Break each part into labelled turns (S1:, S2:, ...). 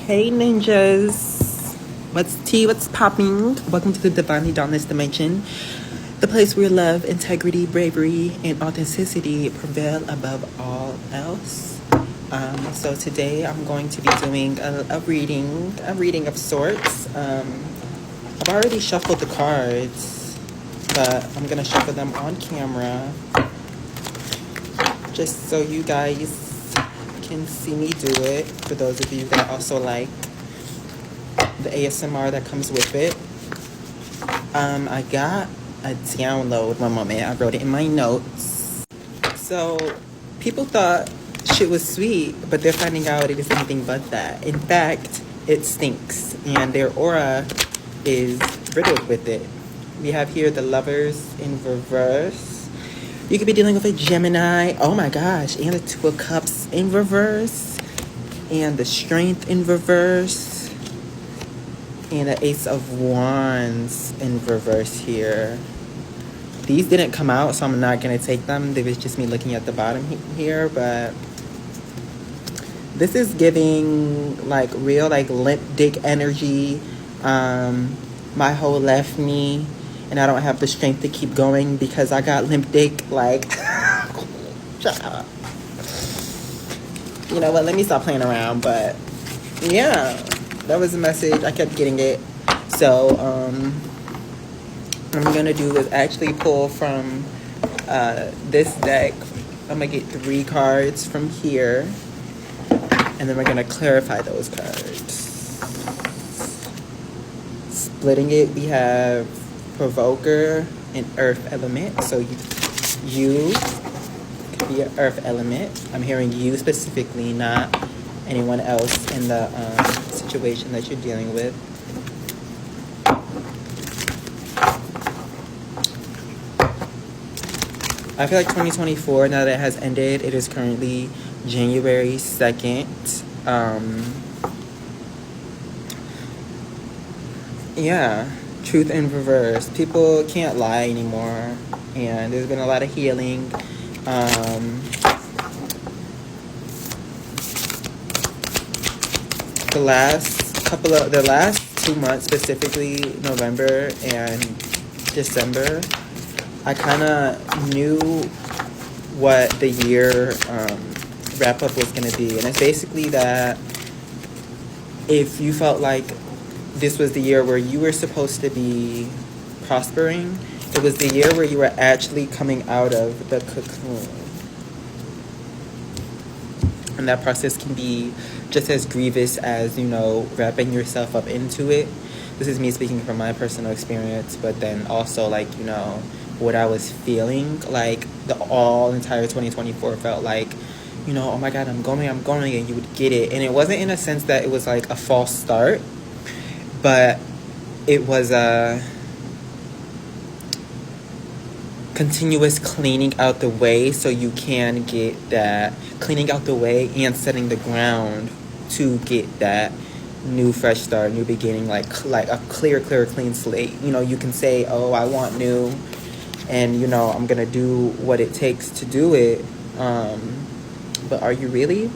S1: Hey ninjas, what's tea? What's popping? Welcome to the Divinely Dauntless Dimension, the place where love, integrity, bravery, and authenticity prevail above all else. So today I'm going to be doing a reading of sorts. I've already shuffled the cards, but I'm gonna shuffle them on camera, just so you guys can see me do it. For those of you that also like the ASMR that comes with it. I got a download. One moment, I wrote it in my notes. So people thought shit was sweet, but they're finding out it is anything but that. In fact, it stinks, and their aura is riddled with it. We have here the Lovers in reverse. You could be dealing with a Gemini. Oh my gosh, and the Two of Cups in reverse, and the Strength in reverse, and the Ace of Wands in reverse here. These didn't come out, so I'm not going to take them. It was just me looking at the bottom here, but this is giving like real like limp dick energy. My whole left knee, and I don't have the strength to keep going because I got limp dick. Like, shut up. You know what? Let me stop playing around. But yeah, that was the message. I kept getting it. So what I'm gonna do is actually pull from this deck. I'm gonna get 3 cards from here, and then we're gonna clarify those cards. Splitting it, we have Provoker and Earth Element. So you could be an Earth Element. I'm hearing you specifically, not anyone else in the situation that you're dealing with. I feel like 2024, now that it has ended, it is currently January 2nd. Yeah, truth in reverse. People can't lie anymore, and there's been a lot of healing. The last 2 months, specifically November and December, I kind of knew what the year wrap up was going to be. And it's basically that if you felt like this was the year where you were supposed to be prospering, it was the year where you were actually coming out of the cocoon. And that process can be just as grievous as, wrapping yourself up into it. This is me speaking from my personal experience, but then also, what I was feeling. Like, the entire 2024 felt like, oh my God, I'm going, and you would get it. And it wasn't in a sense that it was like a false start, but it was a continuous cleaning out the way so you can get that, cleaning out the way and setting the ground to get that new fresh start, new beginning, like a clear, clean slate. You can say, oh, I want new, and I'm gonna do what it takes to do it, but are you really?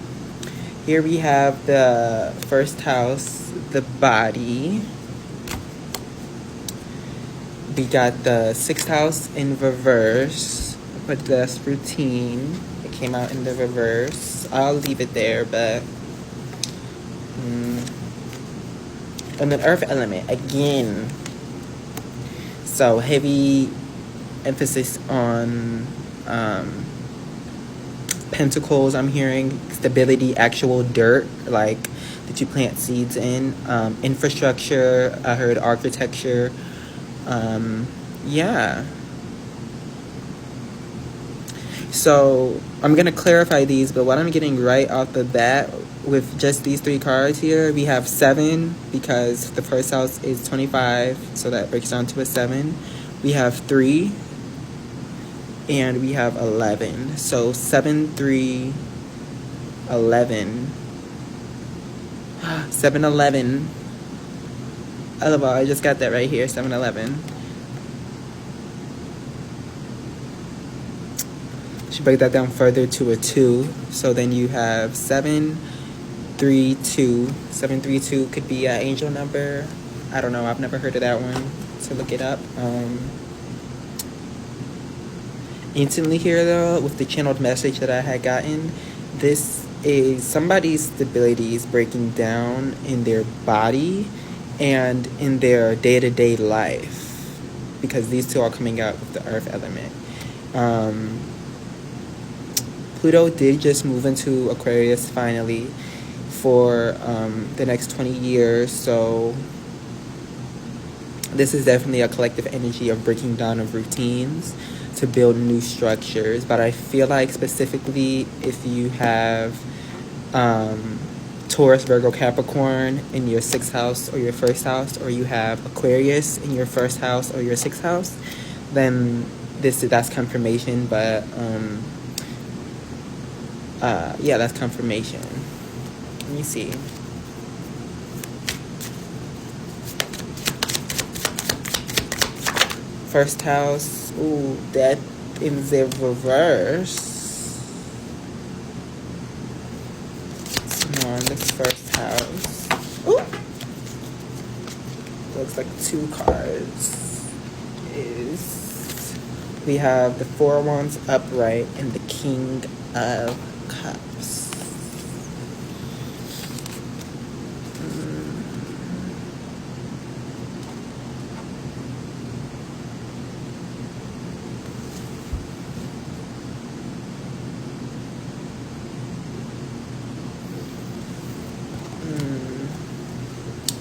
S1: Here we have the first house, the body. We got the 6th house in reverse, but that's routine. It came out in the reverse. I'll leave it there, but and then Earth Element again. So heavy emphasis on pentacles. I'm hearing stability, actual dirt, like that you plant seeds in. Infrastructure. I heard architecture. Yeah. So I'm going to clarify these, but what I'm getting right off the bat with just these 3 cards here, we have 7 because the first house is 25, so that breaks down to a 7. We have 3, and we have 11. So 7, 3, 11. 7, 11. I just got that right here, 7-Eleven. Should break that down further to a 2. So then you have 7, 732. 732 could be an angel number. I don't know. I've never heard of that one. So look it up. Instantly here though, with the channeled message that I had gotten, this is somebody's stability is breaking down in their body and in their day-to-day life, because these two are coming out with the earth element. Pluto did just move into Aquarius finally for the next 20 years, so this is definitely a collective energy of breaking down of routines to build new structures. But I feel like specifically if you have Taurus, Virgo, Capricorn in your 6th house or your 1st house, or you have Aquarius in your 1st house or your 6th house, then that's confirmation. But yeah, that's confirmation. Let me see. First house, ooh, that in the reverse. Come on, this first house. Ooh, looks like 2 cards. We have the 4 of Wands upright and the King of Cups.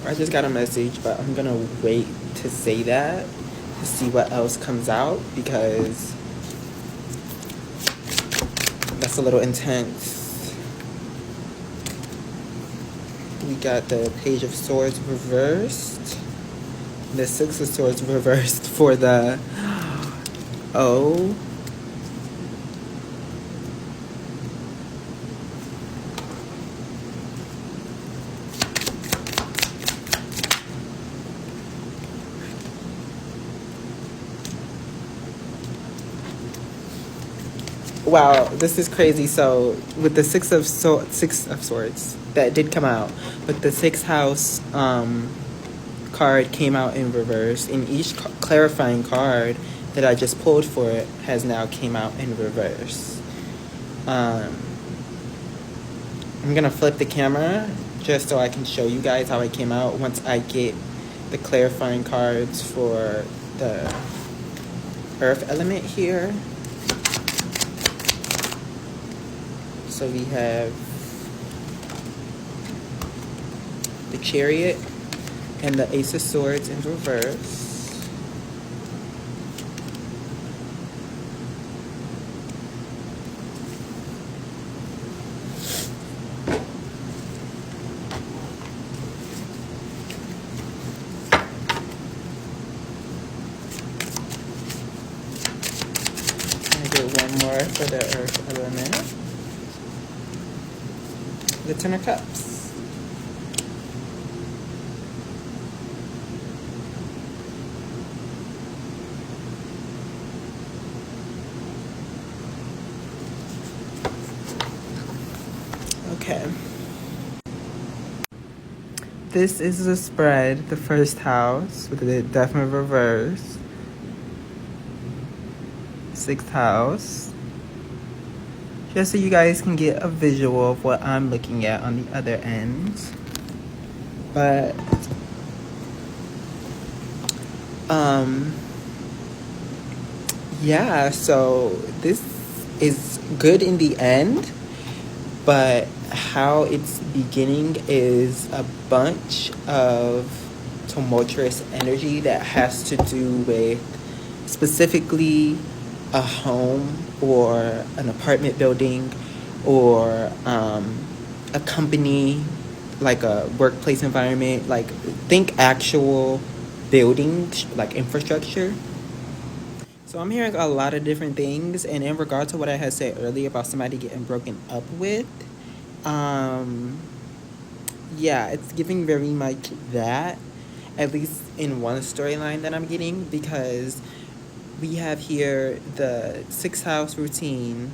S1: I just got a message, but I'm gonna wait to say that to see what else comes out, because that's a little intense. We got the Page of Swords reversed, the 6 of Swords reversed for the Wow, this is crazy. So with the 6 of Swords that did come out, but the 6th house card came out in reverse, and each clarifying card that I just pulled for it has now came out in reverse. I'm gonna flip the camera just so I can show you guys how it came out once I get the clarifying cards for the earth element here. So we have the Chariot and the Ace of Swords in reverse. I do one more for the earth element. The 10 of Cups. Okay. This is the spread, the first house with the Death in reverse. 6th house. Just so you guys can get a visual of what I'm looking at on the other end. But yeah, so this is good in the end, but how it's beginning is a bunch of tumultuous energy that has to do with specifically a home or an apartment building or a company, like a workplace environment. Like, think actual building, like infrastructure. So I'm hearing a lot of different things, and in regard to what I had said earlier about somebody getting broken up with, yeah, it's giving very much that, at least in one storyline that I'm getting, because we have here the 6th house routine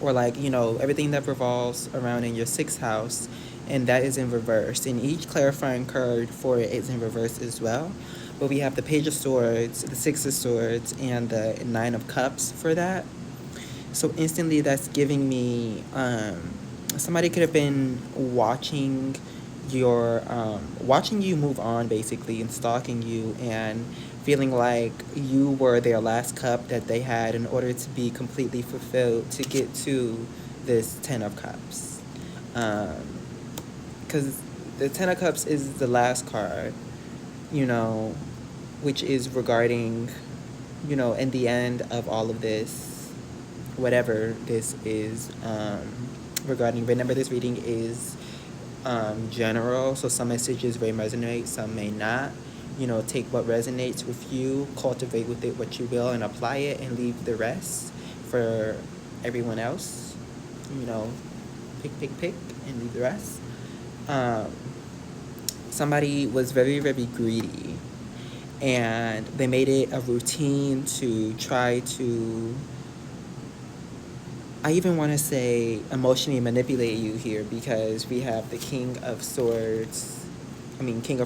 S1: or like, everything that revolves around in your sixth house, and that is in reverse. And each clarifying card for it is in reverse as well. But we have the Page of Swords, the Six of Swords, and the Nine of Cups for that. So instantly, that's giving me somebody could have been watching you move on, basically, and stalking you, and feeling like you were their last cup that they had in order to be completely fulfilled to get to this Ten of Cups. Because the Ten of Cups is the last card, you know, which is regarding, in the end of all of this, whatever this is, regarding. Remember, this reading is general, so some messages may resonate, some may not. Take what resonates with you, cultivate with it what you will, and apply it, and leave the rest for everyone else. Pick, and leave the rest. Somebody was very, very greedy, and they made it a routine to try to, I even want to say, emotionally manipulate you here, because we have the King of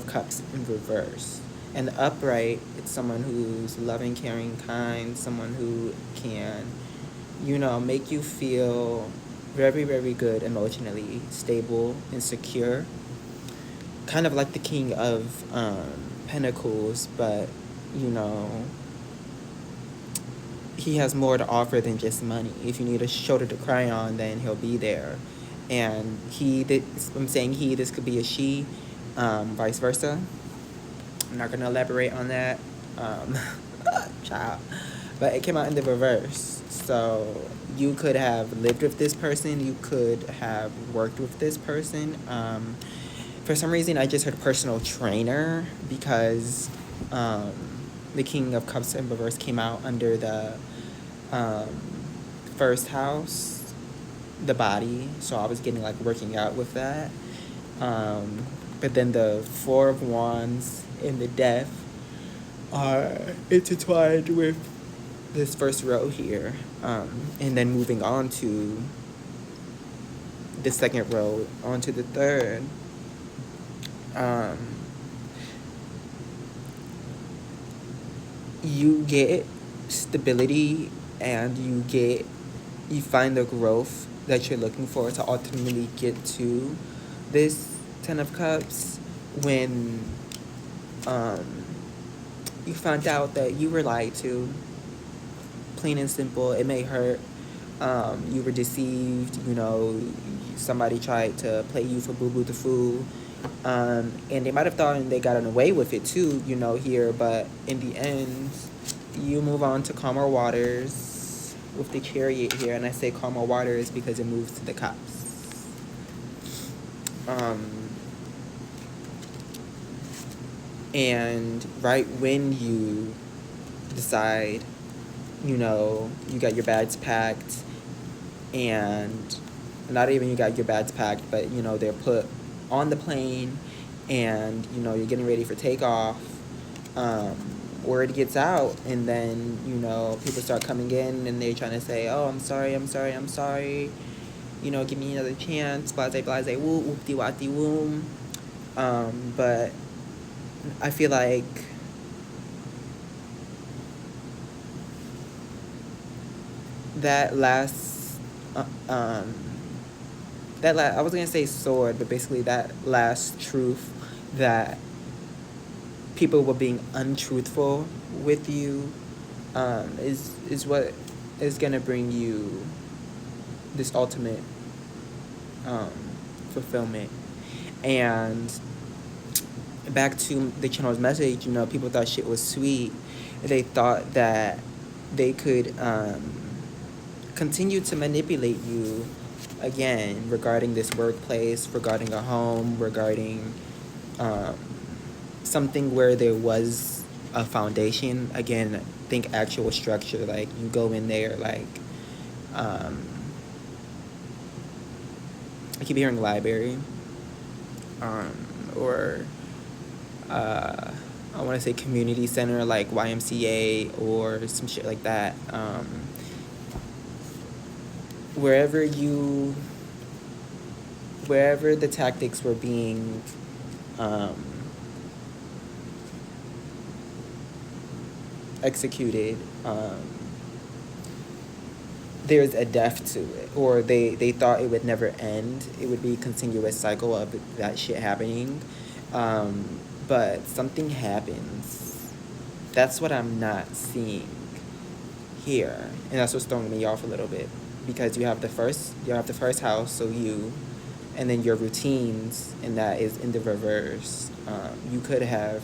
S1: Cups in reverse. And the upright, it's someone who's loving, caring, kind, someone who can, make you feel very, very good emotionally, stable and secure. Kind of like the King of Pentacles, but, he has more to offer than just money. If you need a shoulder to cry on, then he'll be there. And I'm saying this could be a she, vice versa. I'm not going to elaborate on that, child. But it came out in the reverse. So you could have lived with this person. You could have worked with this person. For some reason, I just heard personal trainer, because the King of Cups in reverse came out under the first house, the body. So I was getting like working out with that. But then the Four of Wands and the Death are intertwined with this first row here. And then moving on to the second row, onto the third. You get stability, and you find the growth that you're looking for to ultimately get to this Ten of Cups, when you found out that you were lied to, plain and simple. It may hurt. You were deceived, somebody tried to play you for boo-boo the fool. And they might have thought they got away with it too, here, but in the end, you move on to calmer waters with the Chariot here. And I say calmer waters because it moves to the Cups. And right when you decide, you got your bags packed, and not even you got your bags packed, but, they're put on the plane, and, you're getting ready for takeoff, word gets out, and then, people start coming in, and they're trying to say, oh, I'm sorry, give me another chance, blase, woo, whoopty, wati, woom. But I feel like that last, I was going to say sword, but basically that last truth, that people were being untruthful with you, is what is going to bring you this ultimate fulfillment. And back to the channel's message, people thought shit was sweet. They thought that they could continue to manipulate you, again, regarding this workplace, regarding a home, regarding something where there was a foundation. Again, think actual structure, like you go in there, like I keep hearing library, or I want to say community center, like YMCA or some shit like that, wherever you, wherever the tactics were being um, executed, there's a depth to it, or they thought it would never end. It would be a continuous cycle of that shit happening. But something happens. That's what I'm not seeing here, and that's what's throwing me off a little bit, because you have the first house, so you, and then your routines, and that is in the reverse. You could have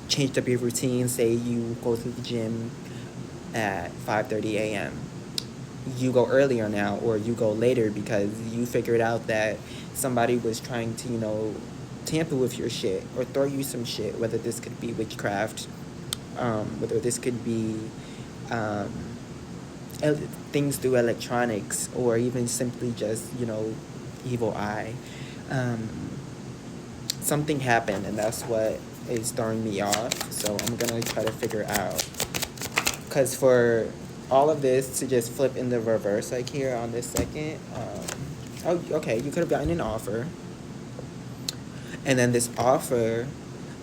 S1: changed up your routine. Say you go to the gym at 5:30 a.m. You go earlier now, or you go later because you figured out that somebody was trying to, tamper with your shit or throw you some shit, whether this could be witchcraft, whether this could be um, things through electronics, or even simply just, evil eye. Um, Something happened, and that's what is throwing me off. So I'm going to try to figure out. Because for all of this to just flip in the reverse, like here on this second, oh, okay, you could have gotten an offer. And then this offer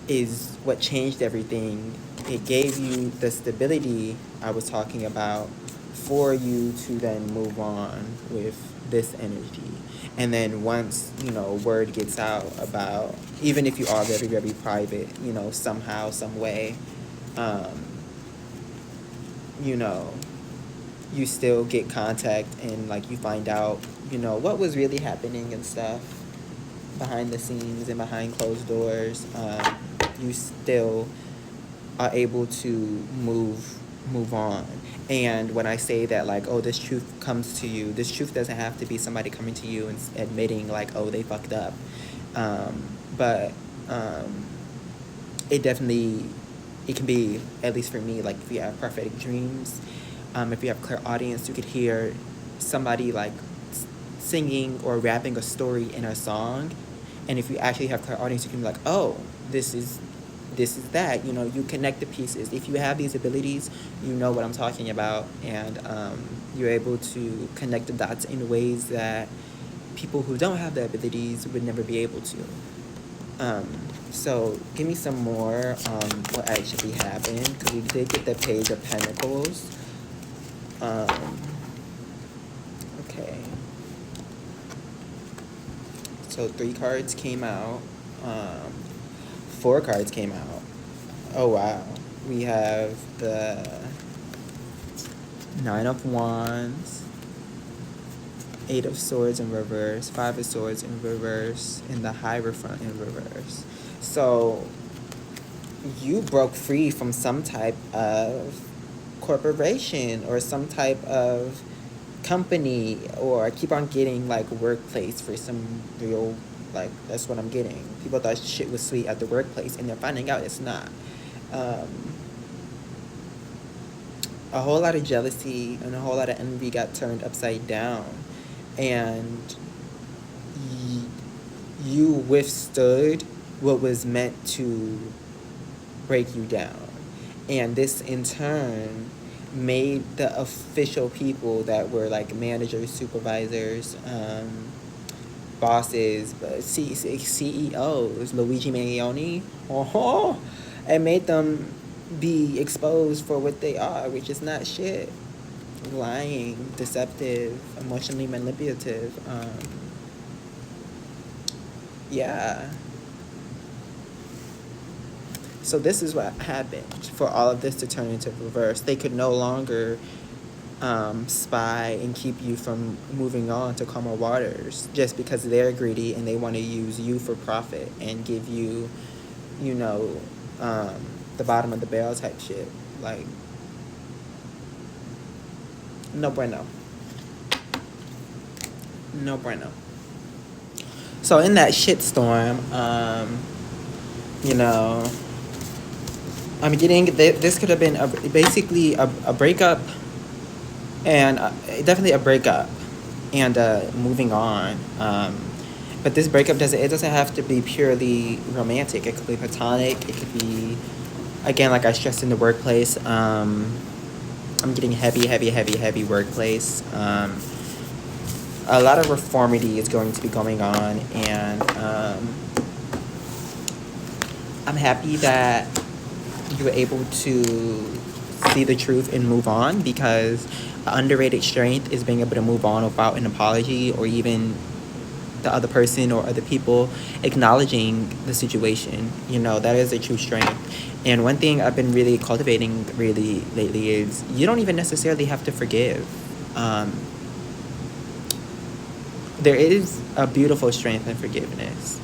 S1: is what changed everything. It gave you the stability I was talking about for you to then move on with this energy. And then once, word gets out about, even if you are very, very private, somehow, some way, you still get contact, and like you find out, what was really happening and stuff behind the scenes and behind closed doors. You still are able to move on. And when I say that, like, oh, this truth comes to you, this truth doesn't have to be somebody coming to you and admitting like, oh, they fucked up. But it definitely, it can be, at least for me, like if you have prophetic dreams, if you have clairaudience, you could hear somebody like singing or rapping a story in a song. And if you actually have clairaudience, you can be like, oh, this is that. You connect the pieces. If you have these abilities, you know what I'm talking about, and you're able to connect the dots in ways that people who don't have the abilities would never be able to. So give me some more on what actually happened, because we did get the Page of Pentacles. Okay. So 3 cards came out. 4 cards came out. Oh, wow. We have the 9 of Wands, 8 of Swords in reverse, 5 of Swords in reverse, and the Hierophant in reverse. So you broke free from some type of corporation or some type of company, or I keep on getting like workplace for some real, like, that's what I'm getting. People thought shit was sweet at the workplace, and they're finding out it's not. A whole lot of jealousy and a whole lot of envy got turned upside down, and you withstood what was meant to break you down. And this in turn made the official people that were like managers, supervisors, bosses, CEOs, Luigi Mangione, and made them be exposed for what they are, which is not shit. Lying, deceptive, emotionally manipulative. Yeah. So this is what happened for all of this to turn into reverse. They could no longer spy and keep you from moving on to calmer waters, just because they're greedy and they want to use you for profit and give you, the bottom of the barrel type shit. Like, no bueno. No bueno. So in that shitstorm, I'm getting, this could have been basically a breakup, and definitely a breakup, and moving on. But this breakup doesn't have to be purely romantic. It could be platonic. It could be, again, like I stressed, in the workplace. I'm getting heavy workplace. a lot of reformity is going to be going on, and I'm happy that you were able to see the truth and move on, because an underrated strength is being able to move on without an apology, or even the other person or other people acknowledging the situation. That is a true strength. And one thing I've been really cultivating really lately is you don't even necessarily have to forgive. There is a beautiful strength in forgiveness.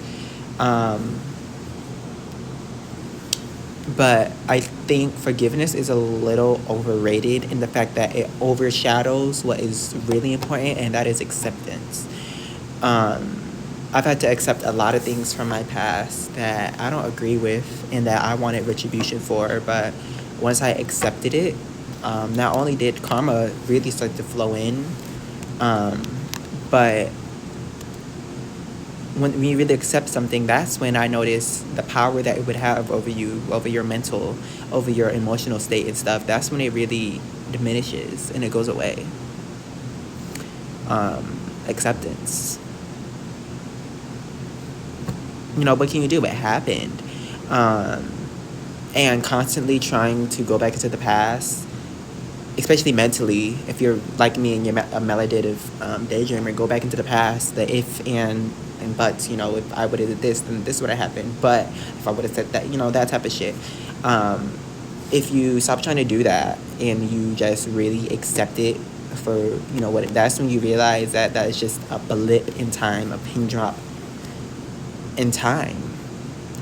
S1: But I think forgiveness is a little overrated in the fact that it overshadows what is really important, and that is acceptance. I've had to accept a lot of things from my past that I don't agree with and that I wanted retribution for. But once I accepted it, not only did karma really start to flow in, but when we really accept something, that's when I notice the power that it would have over you, over your mental, over your emotional state and stuff. That's when it really diminishes and it goes away. Acceptance. What can you do? It happened. And constantly trying to go back into the past, especially mentally, if you're like me and you're a meditative daydreamer, go back into the past, the if and buts, if I would have did this, then this would have happened. But if I would have said that, that type of shit. If you stop trying to do that and you just really accept it for, what, that's when you realize that is just a blip in time, a pin drop in time.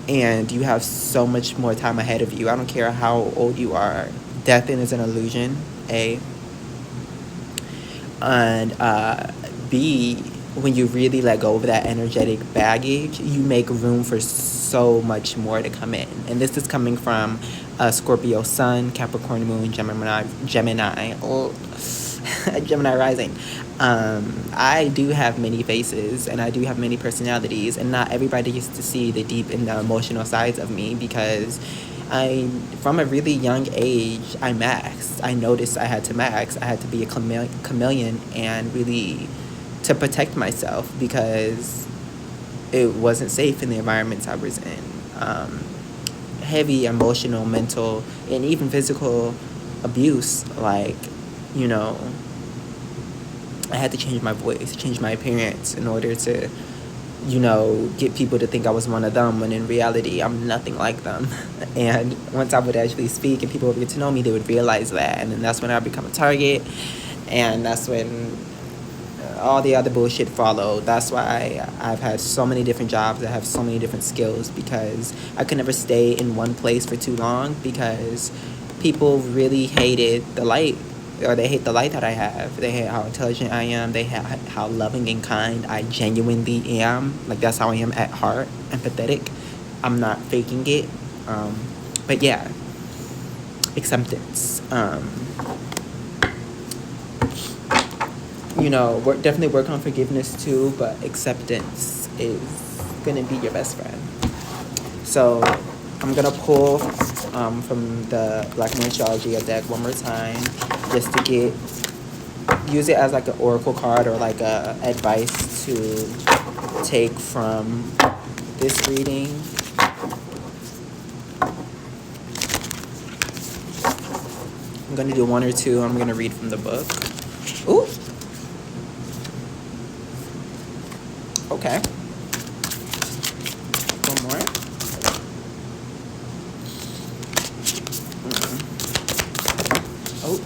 S1: And you have so much more time ahead of you. I don't care how old you are. Death is an illusion, A. And B, when you really let go of that energetic baggage, you make room for so much more to come in. And this is coming from Scorpio Sun, Capricorn Moon, Gemini, Gemini rising. I do have many faces and I do have many personalities, and not everybody gets to see the deep and the emotional sides of me, because from a really young age, I maxed. I noticed I had to max. I had to be a chameleon and really to protect myself, because it wasn't safe in the environments I was in. Heavy emotional, mental, and even physical abuse. Like, I had to change my voice, change my appearance in order to, get people to think I was one of them, when in reality, I'm nothing like them. And once I would actually speak and people would get to know me, they would realize that. And then that's when I become a target. And that's when all the other bullshit followed. That's why I've had so many different jobs. I have so many different skills, because I could never stay in one place for too long, because people really hated the light, or they hate the light that I have. They hate how intelligent I am. They hate how loving and kind I genuinely am. Like, that's how I am at heart, empathetic. I'm not faking it. But yeah, acceptance. Definitely work on forgiveness too, but acceptance is gonna be your best friend. So I'm gonna pull from the Black Moon Astrology deck one more time, just to use it as like an oracle card, or like a advice to take from this reading. I'm gonna do one or two. I'm gonna read from the book. Ooh. Okay. One more. Oh.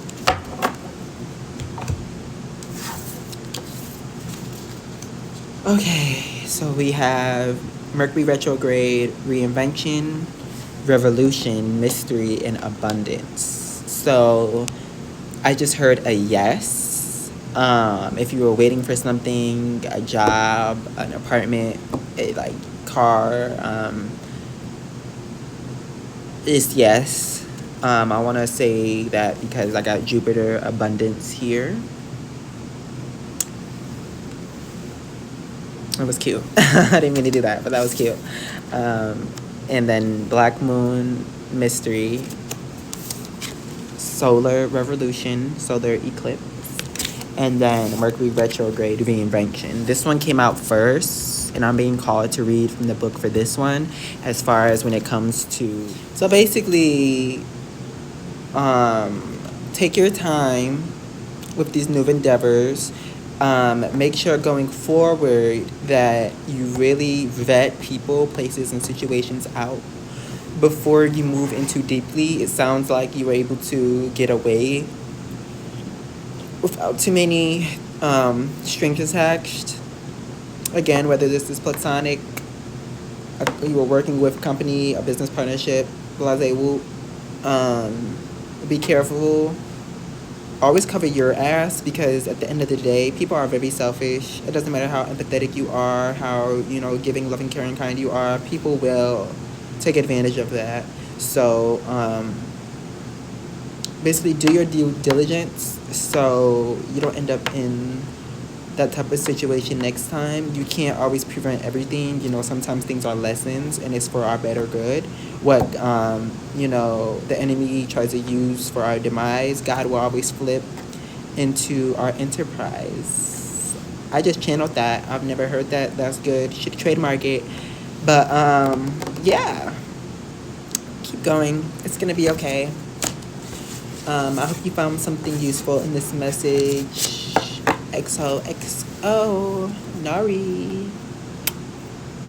S1: Okay, so we have Mercury retrograde, reinvention, revolution, mystery, and abundance. So I just heard a yes. If you were waiting for something, a job, an apartment, a car, it's yes. I want to say that because I got Jupiter abundance here. It was cute. I didn't mean to do that, but that was cute. And then Black Moon mystery, solar revolution, solar eclipse, and then Mercury retrograde reinvention. This one came out first, and I'm being called to read from the book for this one, as far as when it comes to. So basically, take your time with these new endeavors. Make sure going forward that you really vet people, places, and situations out before you move in too deeply. It sounds like you were able to get away without too many strings attached. Again, whether this is platonic, you were working with a company, a business partnership, blase whoop. Be careful. Always cover your ass, because at the end of the day, people are very selfish. It doesn't matter how empathetic you are, how, giving, loving, caring, kind you are. People will take advantage of that. So, basically do your due diligence so you don't end up in that type of situation next time. You can't always prevent everything. Sometimes things are lessons and it's for our better good. What, the enemy tries to use for our demise, God will always flip into our enterprise. I just channeled that. I've never heard that. That's good. Should trademark it. But, yeah. Keep going. It's going to be okay. I hope you found something useful in this message. XOXO. Nari.